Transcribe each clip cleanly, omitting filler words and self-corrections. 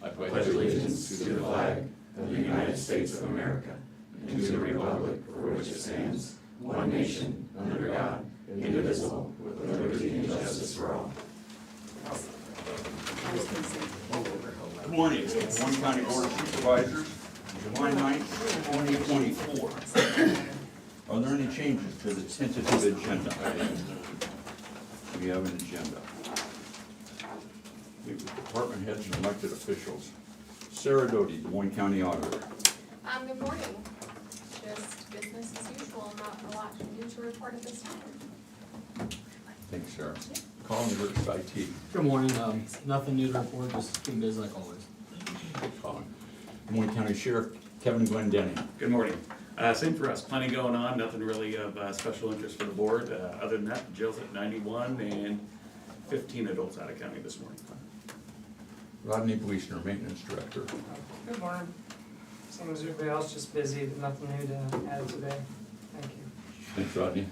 I pledge allegiance to the flag of the United States of America and to the republic for which it stands, one nation, under God, indivisible, with liberty and justice for all. Good morning, Moines County Board of Supervisors, July 9th, 2024. Are there any changes to the tentative agenda? We have an agenda. We have department heads and elected officials. Sarah Doty, Des Moines County Auditor. Good morning. Just business as usual, not a lot new to report at this time. Thanks, Sarah. Colin Ricks, IT. Good morning. Nothing new to report, just being busy like always. Colin. Des Moines County Sheriff Kevin Glendenning. Good morning. Same for us, plenty going on, nothing really of special interest for the board. Other than that, Jill's at 91 and 15 adults out of county this morning. Rodney Bleasner, Maintenance Director. Good morning. Same as everybody else, just busy, but nothing new to add today. Thank you. Thanks, Rodney.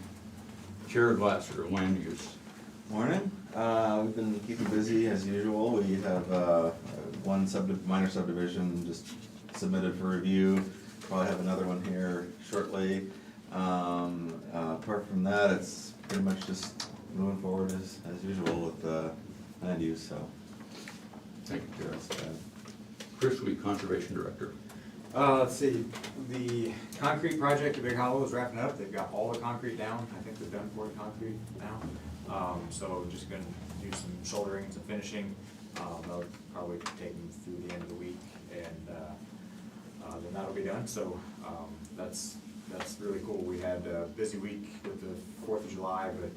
Jared Glasser, Land Use. Morning. We've been keeping busy as usual. We have one minor subdivision just submitted for review. Probably have another one here shortly. Apart from that, it's pretty much just moving forward as usual with land use. So, Thank you, Jared. Chris Week, Conservation Director. Let's see, the concrete project at Big Hollow is wrapping up. They've got all the concrete down. I think they've done 4 concrete now. So just gonna do some shouldering and some finishing. That'll probably take them through the end of the week, and then that'll be done. So that's really cool. We had a busy week with the 4th of July, but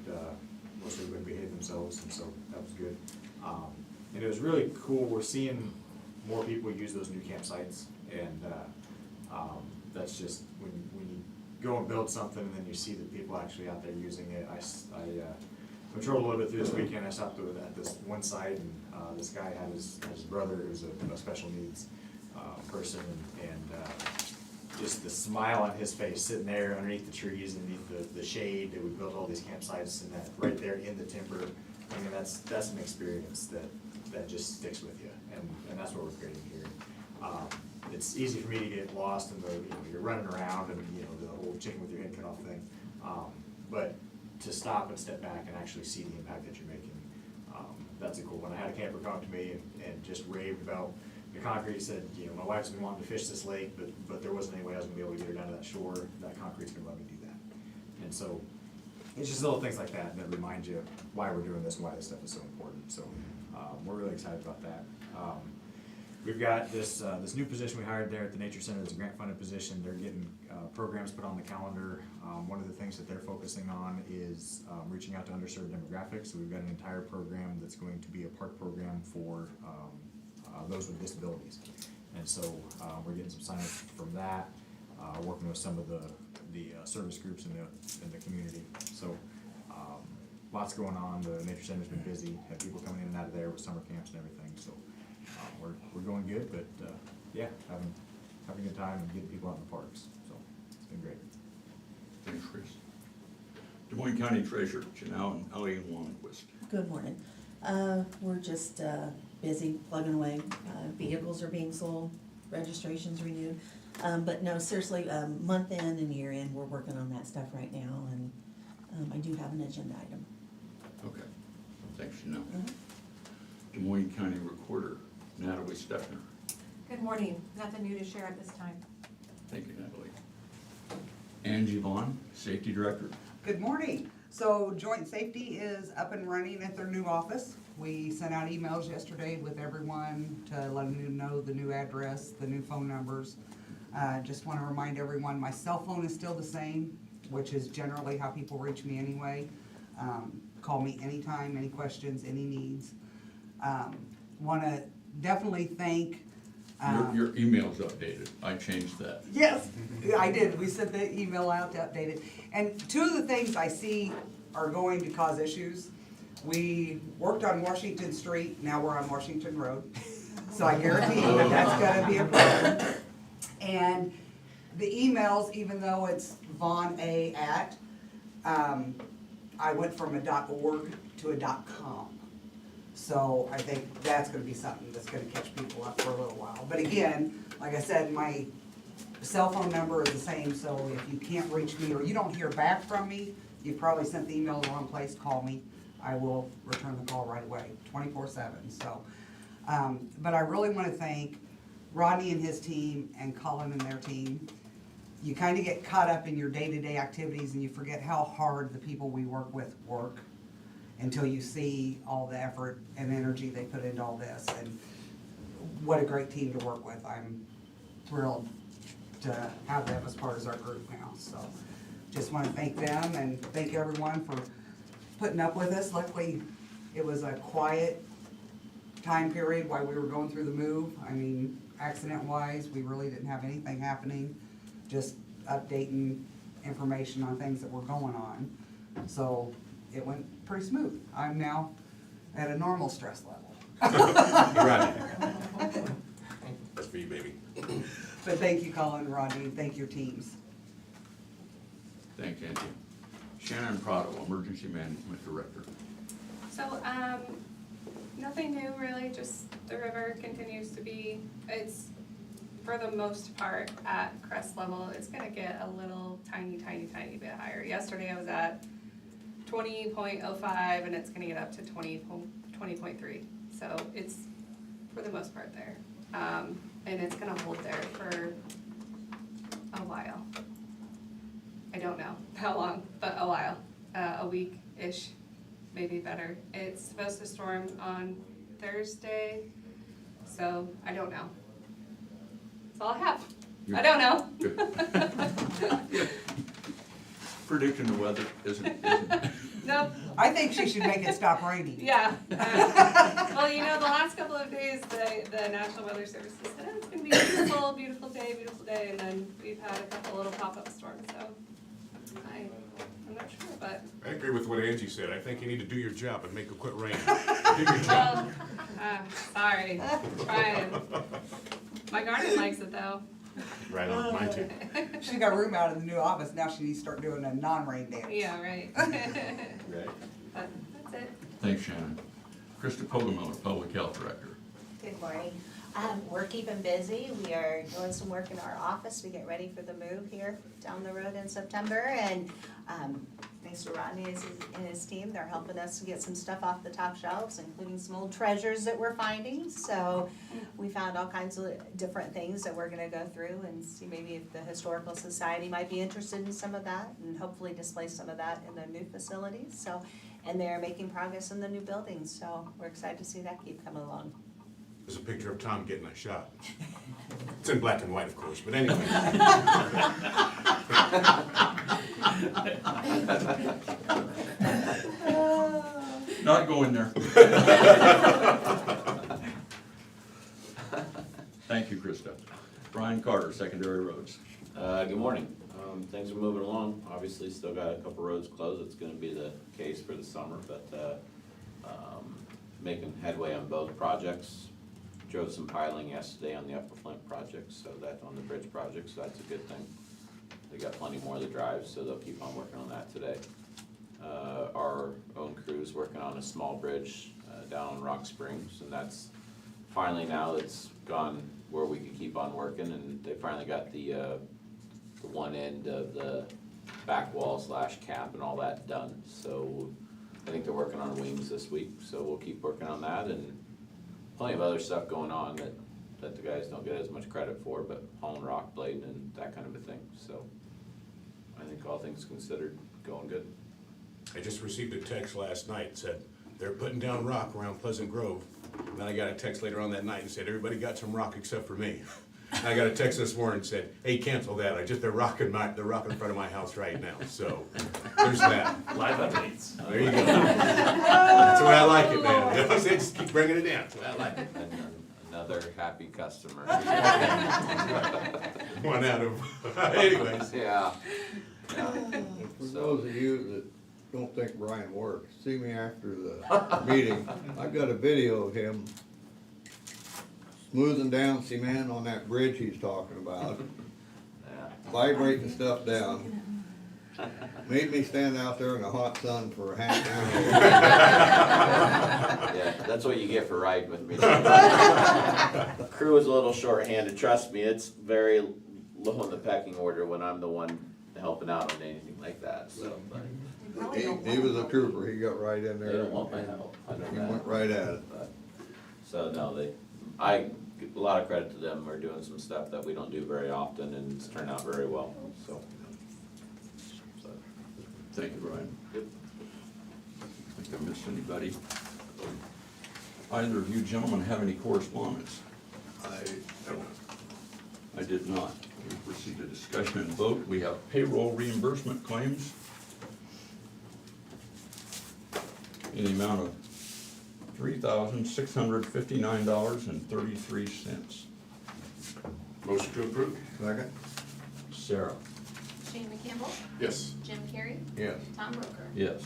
most everybody behaved themselves, and so that was good. And it was really cool. We're seeing more people use those new campsites, and that's just when you go and build something and then you see the people actually out there using it. I patrolled a little bit through this weekend. I stopped at this one site, and this guy had his brother who's a special needs person, and just the smile on his face sitting there underneath the trees, underneath the shade that we built all these campsites, and that right there in the timber. I mean, that's an experience that just sticks with you, and that's what we're creating here. It's easy for me to get lost in the, you're running around and, the whole chicken with your head cut off thing. But to stop and step back and actually see the impact that you're making, that's a cool one. I had a camper come up to me and just raved about the concrete. He said, my wife's been wanting to fish this lake, but there wasn't any way I was gonna be able to get her down to that shore. That concrete's gonna let me do that. And so, it's just little things like that that remind you why we're doing this and why this stuff is so important. So, we're really excited about that. We've got this new position we hired there at the Nature Center. It's a grant-funded position. They're getting programs put on the calendar. One of the things that they're focusing on is reaching out to underserved demographics. So we've got an entire program that's going to be a park program for those with disabilities. And so we're getting some sign-ups from that, working with some of the service groups in the community. So lots going on. The Nature Center's been busy. Had people coming in and out of there with summer camps and everything. So we're going good, but yeah, having a good time and getting people out in the parks. So it's been great. Thanks, Chris. Des Moines County Treasurer Janelle and Ellie Longquist. Good morning. We're just busy plugging away. Vehicles are being sold, registrations renewed. But no, seriously, month end and year end, we're working on that stuff right now, and I do have an agenda item. Okay, thanks, Janelle. Des Moines County Recorder Natalie Stepner. Good morning. Nothing new to share at this time. Thank you, Natalie. Angie Vaughn, Safety Director. Good morning. So Joint Safety is up and running at their new office. We sent out emails yesterday with everyone to let them know the new address, the new phone numbers. Just want to remind everyone, my cell phone is still the same, which is generally how people reach me anyway. Call me anytime, any questions, any needs. Want to definitely thank Your email's updated. I changed that. Yes, I did. We sent the email out to update it. And 2 of the things I see are going to cause issues. We worked on Washington Street, now we're on Washington Road. So I guarantee you that that's gonna be a problem. And the emails, even though it's VaughnA@, I went from a .org to a .com. So I think that's gonna be something that's gonna catch people up for a little while. But again, like I said, my cell phone number is the same, so if you can't reach me or you don't hear back from me, you probably sent the email to the wrong place, call me. I will return the call right away, 24/7, so. But I really wanna thank Rodney and his team and Colin and their team. You kinda get caught up in your day-to-day activities and you forget how hard the people we work with work until you see all the effort and energy they put into all this, and what a great team to work with. I'm thrilled to have them as part of our group now, so just wanna thank them and thank everyone for putting up with us. Luckily, it was a quiet time period while we were going through the move. I mean, accident-wise, we really didn't have anything happening, just updating information on things that were going on. So it went pretty smooth. I'm now at a normal stress level. Right. That's for you, baby. But thank you, Colin and Rodney, and thank your teams. Thanks, Angie. Shannon Prado, Emergency Management Director. So, nothing new really, just the river continues to be, it's, for the most part, at crest level. It's gonna get a little tiny bit higher. Yesterday I was at 20.05 and it's gonna get up to 20.3. So it's, for the most part, there. And it's gonna hold there for a while. I don't know how long, but a while, a week-ish, maybe better. It's supposed to storm on Thursday, so I don't know. That's all I have. I don't know. Predicting the weather isn't. Nope. I think she should make it stop raining. Yeah. Well, you know, the last couple of days, the National Weather Service said, oh, it's gonna be a beautiful day, and then we've had a couple little pop-up storms, so I'm not sure, but. I agree with what Angie said. I think you need to do your job and make it quit raining. Do your job. Well, sorry, trying. My garden likes it though. Right on, mine too. She got room out in the new office, now she needs to start doing a non-rain dance. Yeah, right. Right. But that's it. Thanks, Shannon. Krista Pogomiller, Public Health Director. Good morning. We're keeping busy. We are doing some work in our office. We get ready for the move here down the road in September. And thanks to Rodney and his team, they're helping us to get some stuff off the top shelves, including some old treasures that we're finding. So we found all kinds of different things that we're gonna go through and see maybe if the Historical Society might be interested in some of that and hopefully display some of that in the new facilities. So, and they're making progress in the new buildings. So we're excited to see that keep coming along. There's a picture of Tom getting a shot. It's in black and white, of course, but anyway. Not going there. Thank you, Krista. Brian Carter, Secondary Roads. Good morning. Things are moving along. Obviously, still got a couple roads closed. It's gonna be the case for the summer, but making headway on both projects. Drove some piling yesterday on the Upper Flint project, so that's on the bridge project, so that's a good thing. They got plenty more to drive, so they'll keep on working on that today. Our own crew's working on a small bridge down on Rock Springs, and that's finally now it's gone where we can keep on working, and they finally got the one end of the back wall / cap and all that done. So I think they're working on wings this week, so we'll keep working on that, and plenty of other stuff going on that the guys don't get as much credit for, but hauling rock, blading, and that kind of a thing. So I think all things considered, going good. I just received a text last night, said they're putting down rock around Pleasant Grove. And then I got a text later on that night and said, everybody got some rock except for me. And I got a text this morning and said, hey, cancel that. They're rocking in front of my house right now. So there's that. Live updates. There you go. That's the way I like it, man. I said, just keep bringing it down. That's the way I like it. And another happy customer. One out of, anyways. Yeah. For those of you that don't think Brian works, see me after the meeting. I've got a video of him smoothing down cement on that bridge he's talking about, Yeah. vibrating stuff down. Made me stand out there in the hot sun for a half hour. Yeah, that's what you get for riding with me. Crew is a little short-handed, trust me, it's very low in the pecking order when I'm the one helping out on anything like that, so. But He was a trooper, he got right in there. they don't want my help, I know He that. went right at it. But, so no, I give a lot of credit to them, we're doing some stuff that we don't do very often and it's turned out very well, so. Thank you, Brian. Yep. I think I missed anybody. Either of you gentlemen have any correspondence? I don't. I did not. We proceed to discussion and vote. We have payroll reimbursement claims in the amount of $3,659.33. Motion to approve? Second? Sarah? Shane McCampbell, Yes. Jim Carrey, Yes. Tom Broker. Yes.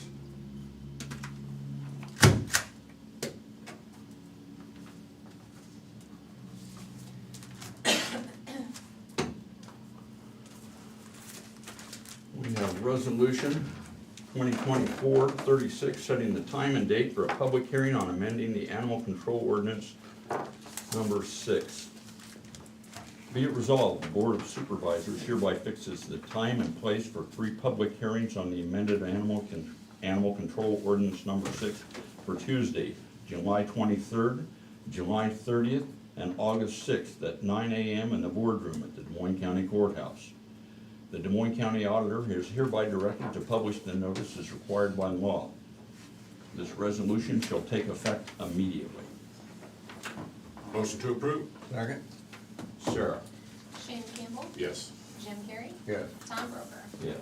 We have resolution 2024-36, setting the time and date for a public hearing on amending the animal control ordinance number 6. Be it resolved, the Board of Supervisors hereby fixes the time and place for 3 public hearings on the amended animal control ordinance number 6 for Tuesday, July 23rd, July 30th, and August 6th at 9 a.m. in the boardroom at the Des Moines County Courthouse. The Des Moines County Auditor is hereby directed to publish the notice as required by law. This resolution shall take effect immediately. Motion to approve? Second? Sarah? Shane McCampbell, Yes. Jim Carrey, Yes. Tom Broker. Yes.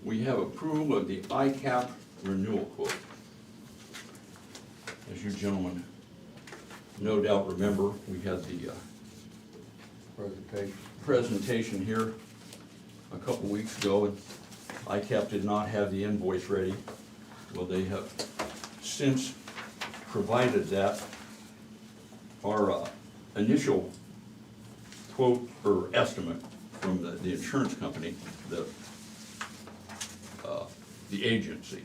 We have approval of the ICAP renewal quote. As you gentlemen no doubt remember, we had the presentation here a couple weeks ago, and ICAP did not have the invoice ready. Well, they have since provided that. Our initial quote or estimate from the insurance company, the agency,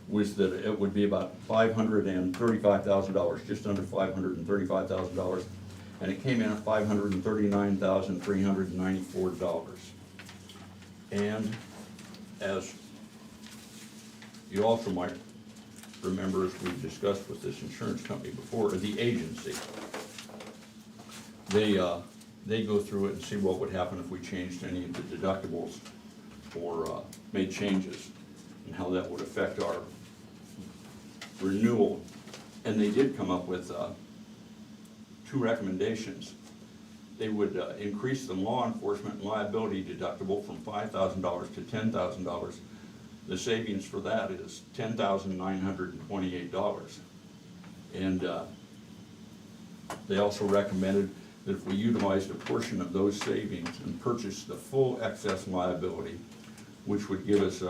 was that it would be about $535,000, just under $535,000, and it came in at $539,394. And as you also might remember, as we discussed with this insurance company before, the agency, they go through it and see what would happen if we changed any of the deductibles or made changes, and how that would affect our renewal. And they did come up with 2 recommendations. They would increase the law enforcement and liability deductible from $5,000 to $10,000. The savings for that is $10,928. And they also recommended that if we utilized a portion of those savings and purchased the full excess liability, which would give us,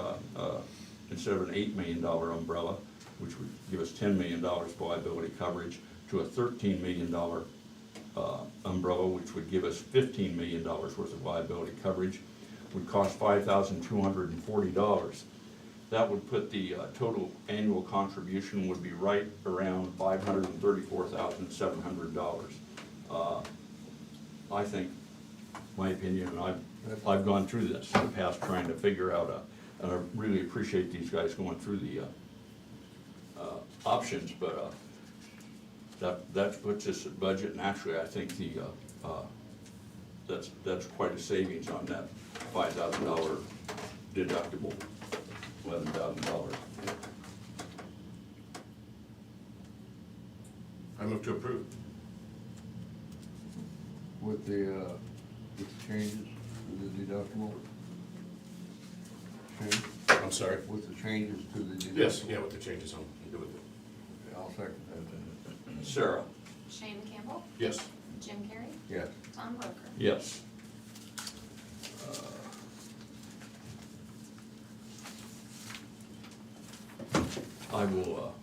instead of an $8 million umbrella, which would give us $10 million liability coverage, to a $13 million umbrella, which would give us $15 million worth of liability coverage, would cost $5,240. That would put the total annual contribution would be right around $534,700. I think, my opinion, and I've gone through this in the past trying to figure out and I really appreciate these guys going through the options, but that puts us at budget, and actually I think that's quite a savings on that $5,000 deductible, $11,000. I move to approve. With the changes to the deductible? Shane? I'm sorry? With the changes to the deductible? Yes, yeah, with the changes I'm good with it. I'll second that. Sarah? Shane McCampbell, Yes. Jim Carrey, Yes. Tom Broker. Yes. I will,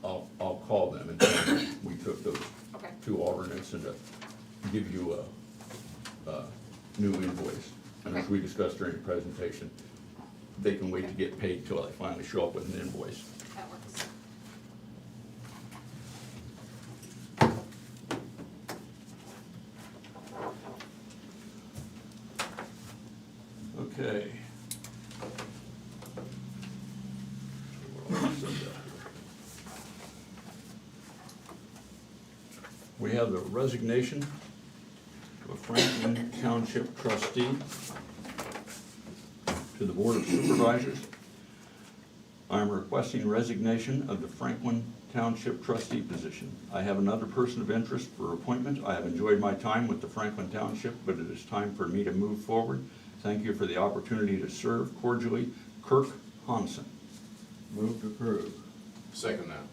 I'll call them and tell them we took those Okay. two alternates and give you a new invoice. And as Okay. we discussed during the presentation, they can wait to get paid till I finally show up with an invoice. That works. Okay. We have the resignation of a Franklin Township trustee to the Board of Supervisors. I am requesting resignation of the Franklin Township trustee position. I have another person of interest for appointment. I have enjoyed my time with the Franklin Township, but it is time for me to move forward. Thank you for the opportunity to serve. Cordially, Kirk Hansen. Move to approve. Second that.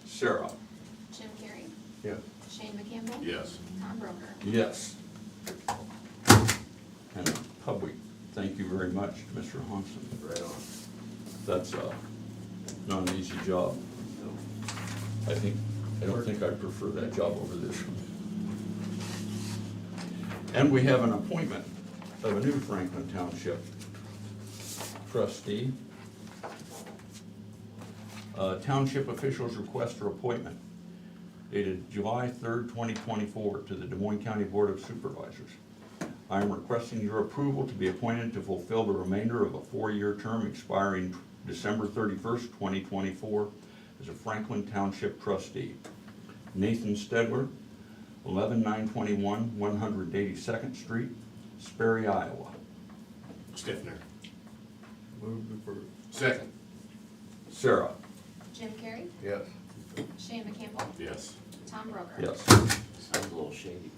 Sarah? Jim Carrey, Yes. Shane McCampbell. Yes. Tom Broker. Yes. And public, thank you very much, Mr. Hansen. Right on. That's not an easy job. I don't think I prefer that job over this one. And we have an appointment of a new Franklin Township trustee. Township officials request for appointment dated July 3rd, 2024 to the Des Moines County Board of Supervisors. I am requesting your approval to be appointed to fulfill the remainder of a 4-year term expiring December 31st, 2024 as a Franklin Township trustee. Nathan Stedler, 11921 182nd Street, Sperry, Iowa. Stiffner. Move to approve. Second. Sarah? Jim Carrey, Yes. Shane McCampbell, Yes. Tom Broker. Yes. Sounds a little shady.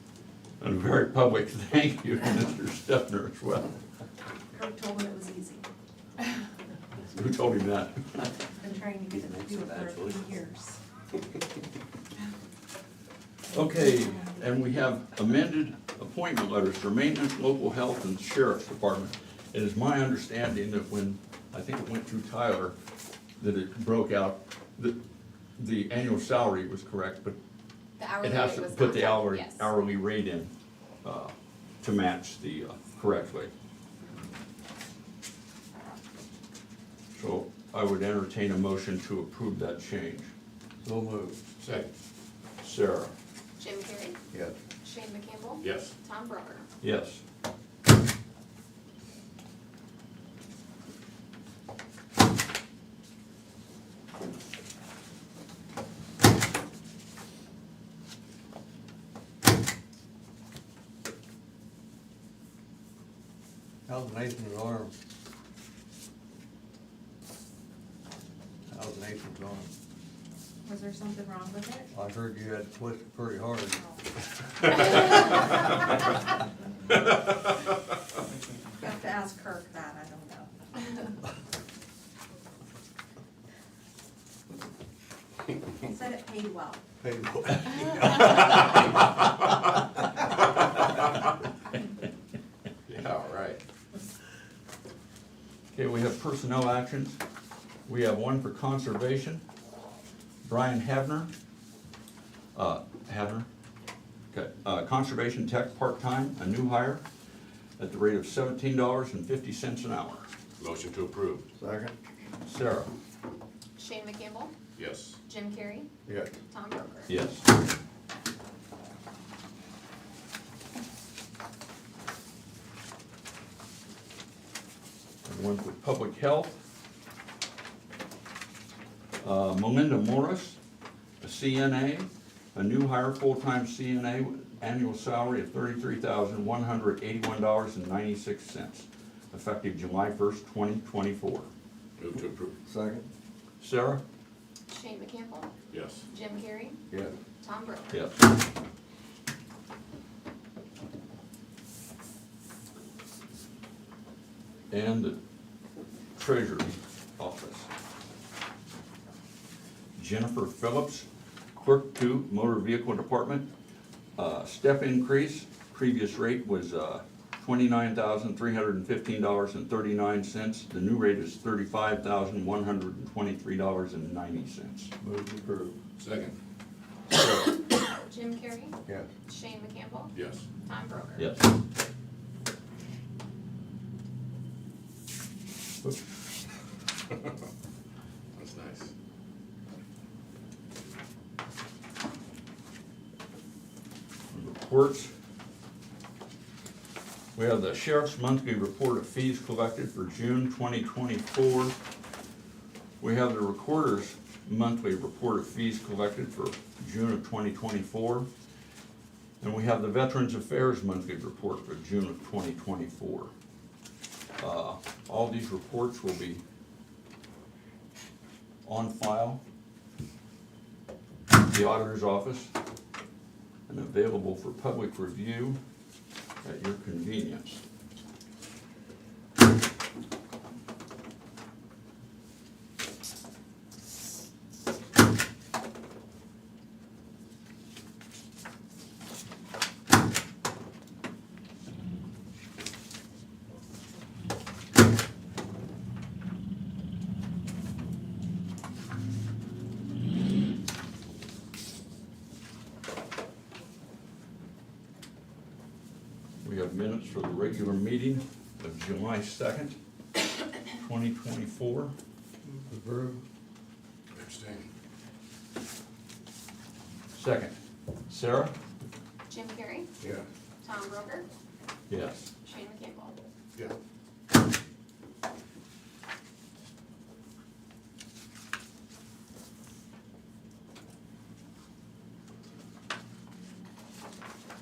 And a very public thank you to Mr. Stefner as well. Kirk told him it was easy. Who told him that? Been trying to get him to do it for a few years. Okay, and we have amended appointment letters for maintenance, local health, and sheriff's department. It is my understanding that when, I think it went through Tyler, that it broke out, that the annual salary was correct, but The hourly it has rate to was put not the done, yes. hourly rate in to match the correctly. So I would entertain a motion to approve that change. So moved. Second. Sarah? Jim Carrey, Yes. Shane McCampbell. Yes. Tom Broker. Yes. How's Nathan's arm? How's Nathan's arm? Was there something wrong with it? I heard you had to twist it pretty hard. You have to ask Kirk that, I don't know. He said it paid well. Yeah, all right. Okay, we have personnel actions. We have one for conservation. Brian Havner. Okay, conservation tech part-time, a new hire at the rate of $17.50 an hour. Motion to approve. Second? Sarah? Shane McCampbell, Yes. Jim Carrey, Yes. Tom Broker. Yes. And one for public health. Melinda Morris, a CNA, a new hire, full-time CNA, with annual salary of $33,181.96, effective July 1st, 2024. Move to approve. Second? Sarah? Shane McCampbell, Yes. Jim Carrey, Yes. Tom Broker. Yes. And the Treasury Office. Jennifer Phillips, Clerk 2, Motor Vehicle Department, step increase, previous rate was $29,315.39. The new rate is $35,123.90. Move to approve. Second. Jim Carrey, Yes. Shane McCampbell, Yes. Tom Broker. Yes. That's nice. Reports. We have the sheriff's monthly report of fees collected for June 2024. We have the recorder's monthly report of fees collected for June of 2024. And we have the Veterans Affairs monthly report for June of 2024. All these reports will be on file at the auditor's office and available for public review at your convenience. We have minutes for the regular meeting of July 2nd, 2024. Approve. Abstain. Second, Sarah? Jim Carrey, Yeah. Tom Broker, Yes. Shane McCampbell. Yeah.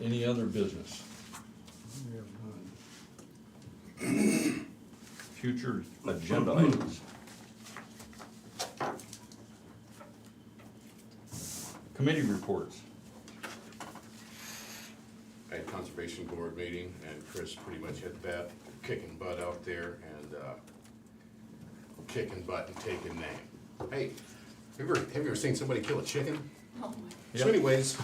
Any other business? We have none. Future agenda items? Committee reports. I had Conservation Board meeting, and Chris pretty much hit that, kicking butt out there, and, kicking butt and taking name. Hey, have you ever seen somebody kill a chicken? Oh my. Yep. So anyways.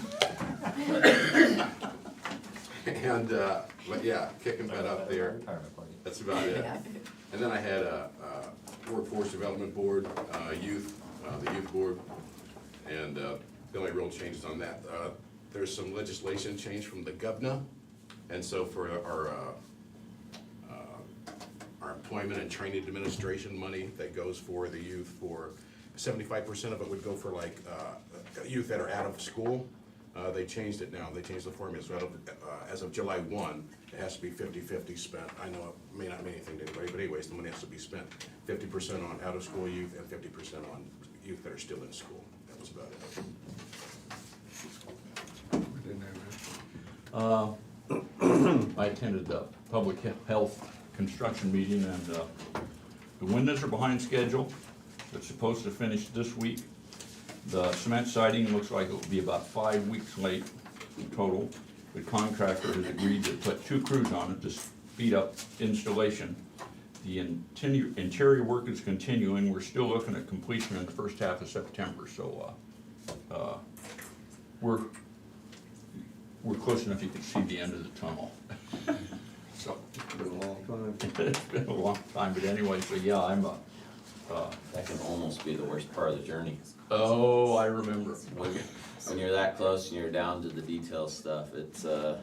And, but yeah, kicking butt out there, that's about it. And then I had a Workforce Development Board, the youth board, and, the only real changes on that, there's some legislation change from the governor, and so for our employment and training administration money that goes for the youth, for 75% of it would go for like, youth that are out of school. They changed it now, they changed the formula, so as of July 1, it has to be 50-50 spent. I know it may not mean anything to anybody, but anyways, the money has to be spent 50% on out-of-school youth and 50% on youth that are still in school. That was about it. We didn't have that. I attended the public health construction meeting, and the windows are behind schedule. It's supposed to finish this week. The cement siding looks like it will be about 5 weeks late in total. The contractor has agreed to put 2 crews on it to speed up installation. The interior work is continuing. We're still looking at completion in the first half of September, so we're close enough you can see the end of the tunnel. So It's been a long time. it's been a long time, but anyway, so yeah, I'm That can almost be the worst part of the journey. oh, I remember. When you're that close and you're down to the detail stuff, it can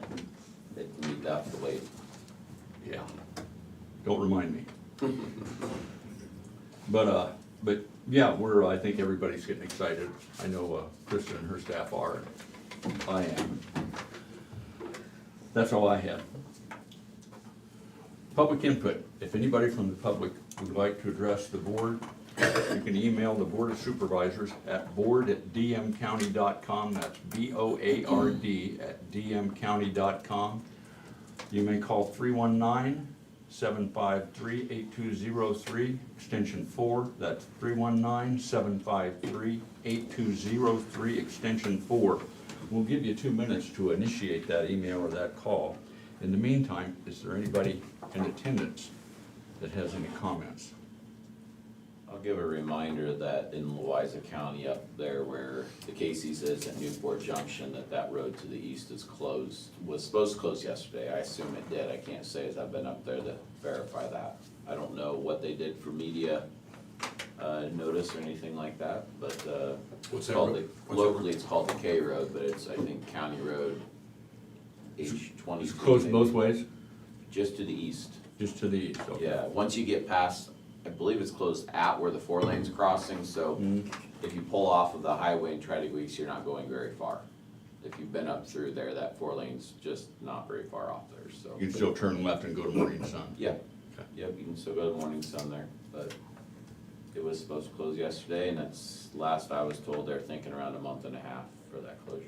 be tough to wait. Yeah, don't remind me. But yeah, I think everybody's getting excited. I know Krista and her staff are, and I am. That's all I had. Public input. If anybody from the public would like to address the board, you can email the Board of Supervisors at board@dmcounty.com. That's BOARD@dmcounty.com. You may call 319-753-8203, extension 4. That's 319-753-8203, extension 4. We'll give you 2 minutes to initiate that email or that call. In the meantime, is there anybody in attendance that has any comments? give a reminder that in Louisa County up there where the Casey's is at Newport Junction, that road to the east is closed, was supposed to close yesterday. I assume it did. I can't say as I've been up there to verify that. I don't know what they did for media notice or anything like that, but What's it's that called road? locally it's called the K Road, but it's, I think, County Road H-20. It's closed both ways? Just to the east. Just to the east, okay. Yeah, once you get past, I believe it's closed at where the 4 lanes crossing, so Mhm. if you pull off of the highway and try to go east, you're not going very far. If you've been up through there, that 4 lane's just not very far off there, so. You can still turn left and go to Moines Sun. Yeah, Okay. yep, you can still go to Morning Sun there, but it was supposed to close yesterday, and that's, last I was told, they're thinking around a month and a half for that closure.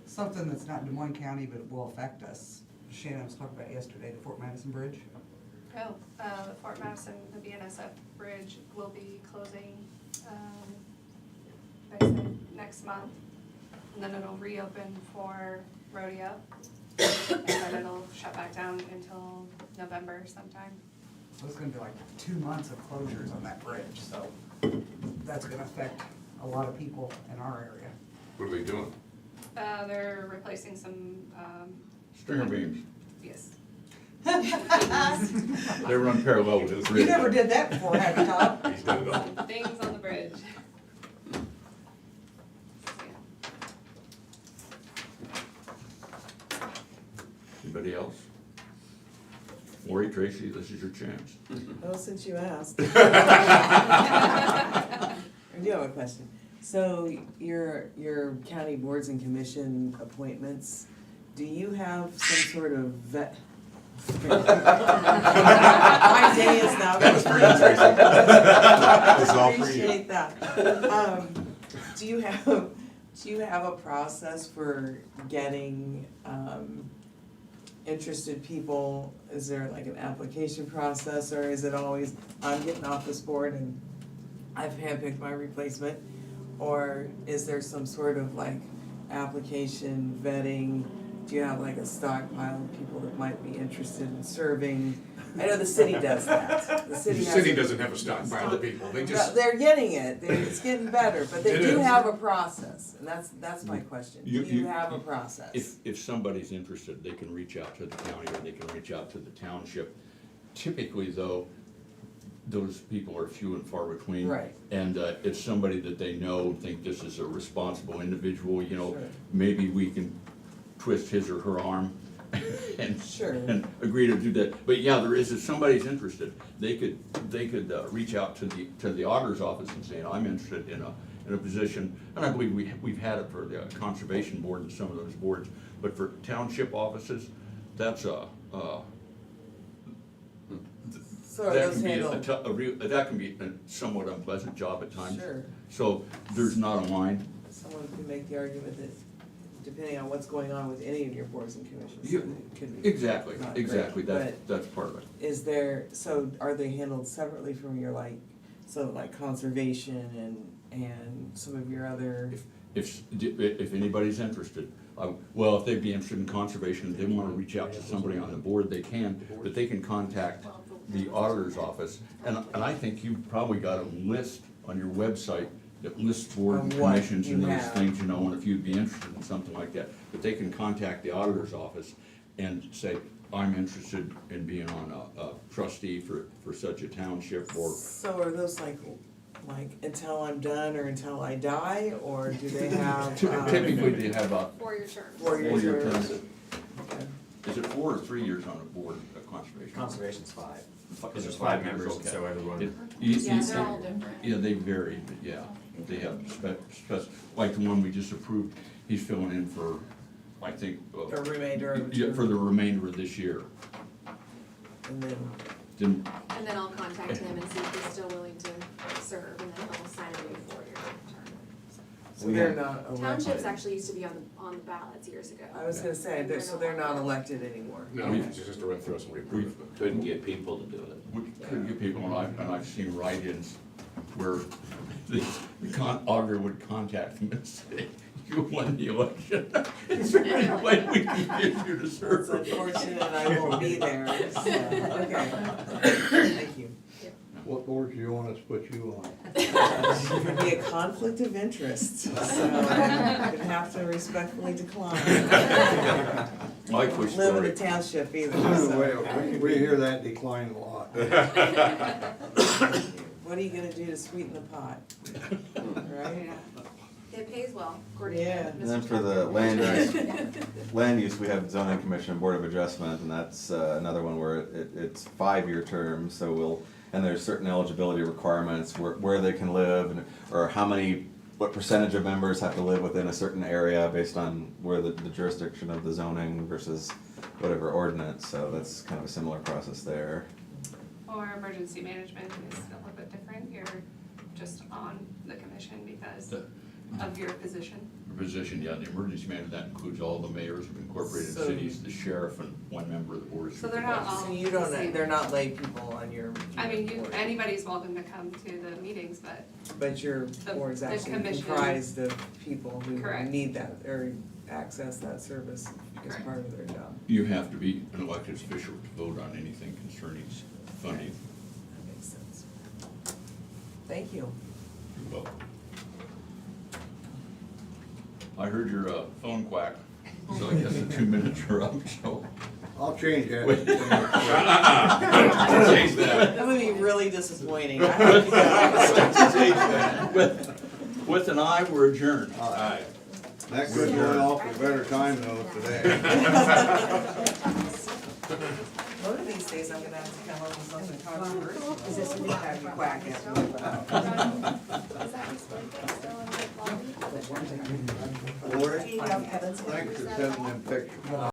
Something that's not in Des Moines County, but it will affect us. Shannon was talking about yesterday, the Fort Madison Bridge. Oh, the Fort Madison, the BNSF bridge will be closing, they said next month. And then it'll reopen for rodeo. And then it'll shut back down until November sometime. So it's gonna be like 2 months of closures on that bridge, so that's gonna affect a lot of people in our area. What are they doing? They're replacing some, Stringer beams. yes. They run parallel with the You bridge. never did that before, have you, Tom? He's done it all. Some things on the bridge. Anybody else? Lori, Tracy, this is your chance. Well, since you asked. I do have a question. So your county boards and commission appointments, do you have some sort of vet? My day is now. That was for you, Tracy. That was all for you. Appreciate that. Do you have a process for getting, interested people? Is there like an application process, or is it always, I'm getting off this board and I've handpicked my replacement? Or is there some sort of like application vetting? Do you have like a stockpile of people that might be interested in serving? I know the city does that. The city has doesn't have a stockpile of people, they No, they're getting it, it's getting better, but they It do is. have a process, and that's my question. Do you have a process? If somebody's interested, they can reach out to the county or they can reach out to the township. Typically, though, those people are few and far between. Right. And it's somebody that they know, think this is a responsible individual, you know, Sure. maybe we can twist his or her arm and, Sure. and agree to do that. But yeah, there is, if somebody's interested, they could reach out to the auditor's office and say, I'm interested in a position. And I believe we've had it for the conservation board and some of those boards, but for township offices, that's So are that those can be handled? that can be a somewhat unpleasant job at times. Sure. So there's not a line. Someone could make the argument that depending on what's going on with any of your boards and commissions, You- it could be. Exactly, not great. exactly, But that's part of it. is there, so are they handled separately from your like, so like conservation and some of your other? If anybody's interested, well, if they'd be interested in conservation, if they wanna reach out to somebody on the board, they can, but they can contact the auditor's office. And I think you've probably got a list on your website that lists board and Of what commissions and you those have. things, you know, and if you'd be interested in something like that. But they can contact the auditor's office and say, I'm interested in being on a trustee for such a township, or So are those like until I'm done or until I die, or do they have? typically they have a For-year terms. Four-year 4-year term. terms? Okay. Is it 4 or 3 years on a board of conservation? Conservation's 5. Because Is there's it 5 years? members, Okay. so everyone. Yeah, they're all different. Yeah, they vary, but yeah, they have like the one we just approved, he's filling in for, I think. The remainder of the Yeah, term. for the remainder of this year. And then, Then, And then I'll contact him and see if he's still willing to serve, and then he'll sign a new 4-year term. so they're not elected. Townships actually used to be on the ballots years ago. I was gonna say, so they're not elected anymore. No, it's just a run through us and we approve it. but- Couldn't get people to do it. we couldn't get people, and I've seen write-ins where the auditor would contact them and say, you won the election. Is there any way we can get you to serve? It's unfortunate I won't be there, so, okay. Thank you. No. What board do you want us to put you on? It would be a conflict of interest, so I'm gonna have to respectfully decline. Likely Live in the story. township either, so. We hear that decline a lot. What are you gonna do to sweeten the pot? Right? It pays well, according to Yeah. Mr. And then for the land use, we have zoning commission, board of adjustment, and that's another one where it's 5-year terms, so and there's certain eligibility requirements where they can live, and or what percentage of members have to live within a certain area based on where the jurisdiction of the zoning versus whatever ordinance, so that's kind of a similar process there. Or emergency management is a little bit different, you're just on the commission because of your position. Position, yeah, the emergency manager, that includes all the mayors of incorporated So- cities, the sheriff, and one member of the board of So they're not supervisors. all. So you don't, they're not lay people on your. I mean, board. anybody's welcome to come to the meetings, but But your The- board's the actually commission- comprised of people who Correct. need that, or access that service as Correct. part of their job. You have to be an elected official to vote on anything concerning funding. That makes sense. Thank you. You're welcome. I heard your phone quack, so I guess the 2 minutes are up, so. I'll change that. Change that. That would be really disappointing. I hope you guys- With an eye, we're adjourned. That could turn off a better time though today. One of these days, I'm gonna have to come up with something controversial. Is this a new Have you quack at me about. Is that still in the quality? Lori, thanks for sending them pictures.